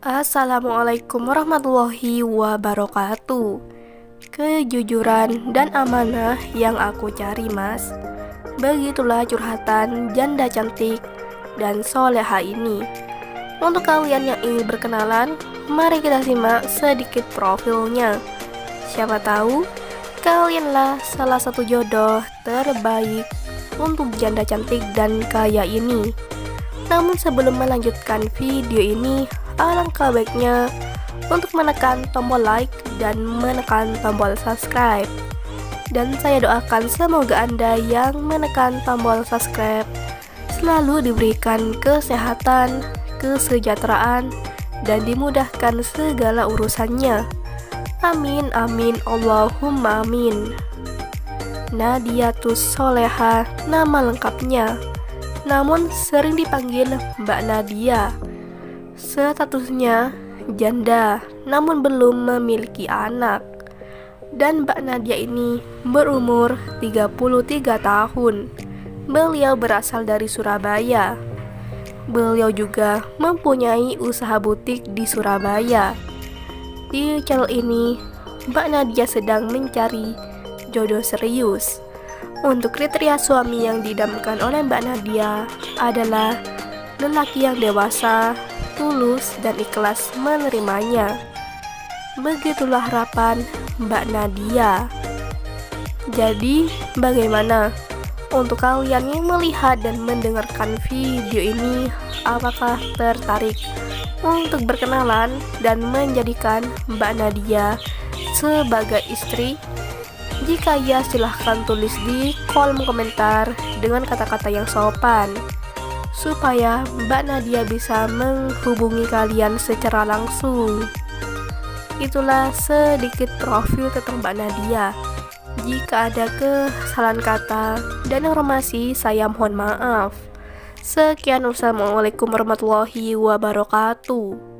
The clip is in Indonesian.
Assalamualaikum warahmatullahi wabarakatuh. Kejujuran dan amanah yang aku cari, mas. Begitulah curhatan janda cantik dan soleha ini. Untuk kalian yang ingin berkenalan, mari kita simak sedikit profilnya. Siapa tahu kalianlah salah satu jodoh terbaik untuk janda cantik dan kaya ini. Namun sebelum melanjutkan video ini, alangkah baiknya untuk menekan tombol like dan menekan tombol subscribe. Dan saya doakan semoga Anda yang menekan tombol subscribe selalu diberikan kesehatan, kesejahteraan, dan dimudahkan segala urusannya. Amin amin Allahumma amin. Nadiatus Soleha nama lengkapnya, namun sering dipanggil Mbak Nadia. Statusnya janda, namun belum memiliki anak. Dan Mbak Nadia ini berumur 33 tahun. Beliau berasal dari Surabaya. Beliau juga mempunyai usaha butik di Surabaya. Di channel ini, Mbak Nadia sedang mencari jodoh serius. Untuk kriteria suami yang didamkan oleh Mbak Nadia adalah lelaki yang dewasa, tulus, dan ikhlas menerimanya. Begitulah harapan Mbak Nadia. Jadi, bagaimana untuk kalian yang melihat dan mendengarkan video ini? Apakah tertarik untuk berkenalan dan menjadikan Mbak Nadia sebagai istri? Jika ya, silahkan tulis di kolom komentar dengan kata-kata yang sopan, supaya Mbak Nadia bisa menghubungi kalian secara langsung. Itulah sedikit profil tentang Mbak Nadia. Jika ada kesalahan kata dan informasi, saya mohon maaf. Sekian, wassalamualaikum warahmatullahi wabarakatuh.